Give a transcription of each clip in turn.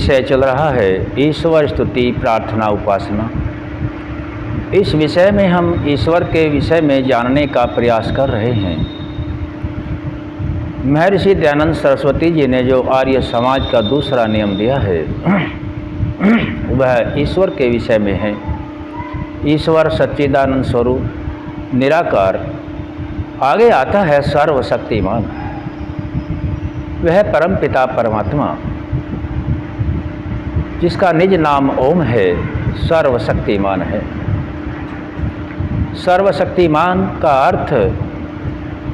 विषय चल रहा है ईश्वर स्तुति प्रार्थना उपासना। इस विषय में हम ईश्वर के विषय में जानने का प्रयास कर रहे हैं। महर्षि दयानंद सरस्वती जी ने जो आर्य समाज का दूसरा नियम दिया है वह ईश्वर के विषय में है। ईश्वर सच्चिदानंद स्वरूप निराकार, आगे आता है सर्वशक्तिमान, वह परम पिता परमात्मा जिसका निज नाम ओम है, सर्वशक्तिमान है। सर्वशक्तिमान का अर्थ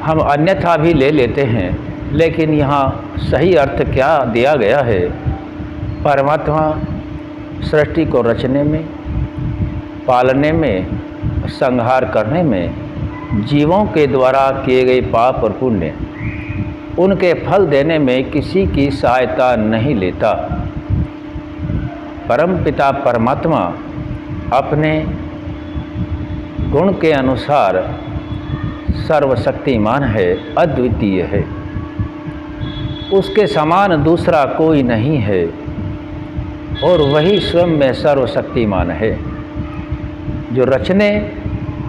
हम अन्यथा भी ले लेते हैं, लेकिन यहाँ सही अर्थ क्या दिया गया है? परमात्मा सृष्टि को रचने में, पालने में, संहार करने में, जीवों के द्वारा किए गए पाप और पुण्य उनके फल देने में किसी की सहायता नहीं लेता। परम पिता परमात्मा अपने गुण के अनुसार सर्वशक्तिमान है, अद्वितीय है, उसके समान दूसरा कोई नहीं है और वही स्वयं में सर्वशक्तिमान है, जो रचने,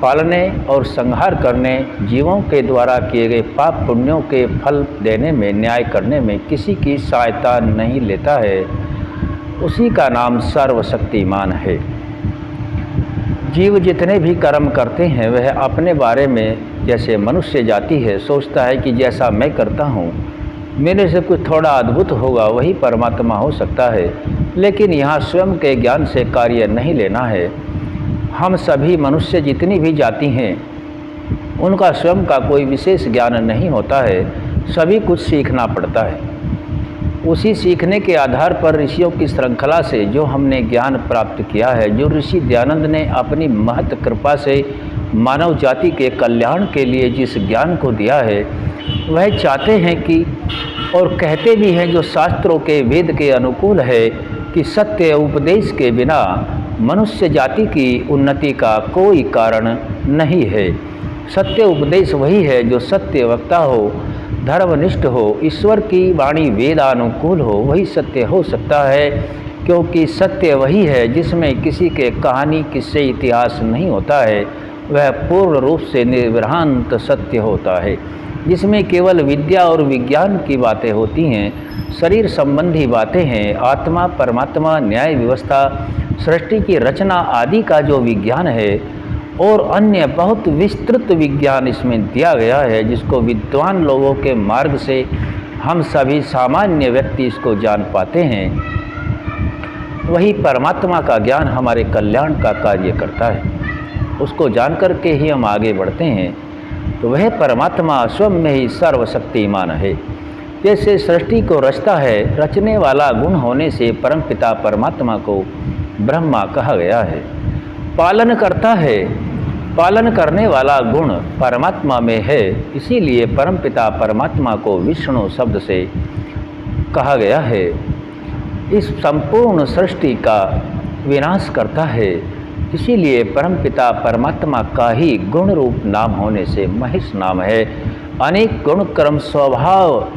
पालने और संहार करने, जीवों के द्वारा किए गए पाप पुण्यों के फल देने में, न्याय करने में किसी की सहायता नहीं लेता है, उसी का नाम सर्वशक्तिमान है। जीव जितने भी कर्म करते हैं वह अपने बारे में, जैसे मनुष्य जाति है, सोचता है कि जैसा मैं करता हूँ मेरे से कुछ थोड़ा अद्भुत होगा, वही परमात्मा हो सकता है। लेकिन यहाँ स्वयं के ज्ञान से कार्य नहीं लेना है। हम सभी मनुष्य जितनी भी जाति हैं उनका स्वयं का कोई विशेष ज्ञान नहीं होता है, सभी कुछ सीखना पड़ता है। उसी सीखने के आधार पर ऋषियों की श्रृंखला से जो हमने ज्ञान प्राप्त किया है, जो ऋषि दयानंद ने अपनी महत कृपा से मानव जाति के कल्याण के लिए जिस ज्ञान को दिया है, वह चाहते हैं कि, और कहते भी हैं जो शास्त्रों के वेद के अनुकूल है, कि सत्य उपदेश के बिना मनुष्य जाति की उन्नति का कोई कारण नहीं है। सत्य उपदेश वही है जो सत्य वक्ता हो, धर्मनिष्ठ हो, ईश्वर की वाणी वेदानुकूल हो, वही सत्य हो सकता है। क्योंकि सत्य वही है जिसमें किसी के कहानी किस्से इतिहास नहीं होता है, वह पूर्ण रूप से निर्भ्रांत सत्य होता है, जिसमें केवल विद्या और विज्ञान की बातें होती हैं, शरीर संबंधी बातें हैं, आत्मा परमात्मा न्याय व्यवस्था सृष्टि की रचना आदि का जो विज्ञान है और अन्य बहुत विस्तृत विज्ञान इसमें दिया गया है, जिसको विद्वान लोगों के मार्ग से हम सभी सामान्य व्यक्ति इसको जान पाते हैं, वही परमात्मा का ज्ञान हमारे कल्याण का कार्य करता है। उसको जान करके ही हम आगे बढ़ते हैं। तो वह परमात्मा स्वयं में ही सर्वशक्तिमान है। जैसे सृष्टि को रचता है, रचने वाला गुण होने से परमपिता परमात्मा को ब्रह्मा कहा गया है। पालन करता है, पालन करने वाला गुण परमात्मा में है, इसीलिए परमपिता परमात्मा को विष्णु शब्द से कहा गया है। इस संपूर्ण सृष्टि का विनाश करता है, इसीलिए परमपिता परमात्मा का ही गुण रूप नाम होने से महेश नाम है। अनेक गुण कर्म स्वभाव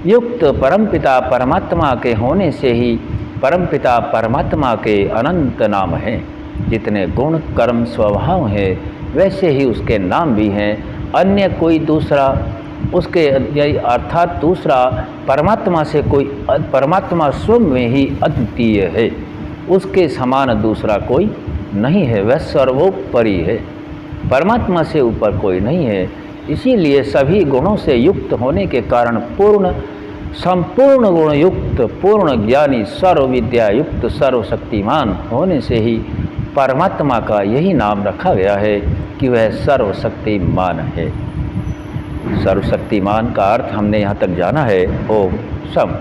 युक्त परमपिता परमात्मा के होने से ही परमपिता परमात्मा के अनंत नाम हैं। जितने गुण कर्म स्वभाव हैं वैसे ही उसके नाम भी हैं। अन्य कोई दूसरा उसके अर्थात दूसरा परमात्मा से कोई, परमात्मा स्वयं में ही अद्वितीय है, उसके समान दूसरा कोई नहीं है, वह सर्वोपरि है, परमात्मा से ऊपर कोई नहीं है। इसीलिए सभी गुणों से युक्त होने के कारण पूर्ण संपूर्ण गुण युक्त, पूर्ण ज्ञानी, सर्व विद्या युक्त, सर्वशक्तिमान होने से ही परमात्मा का यही नाम रखा गया है कि वह सर्वशक्तिमान है। सर्वशक्तिमान का अर्थ हमने यहाँ तक जाना है। ओम सम।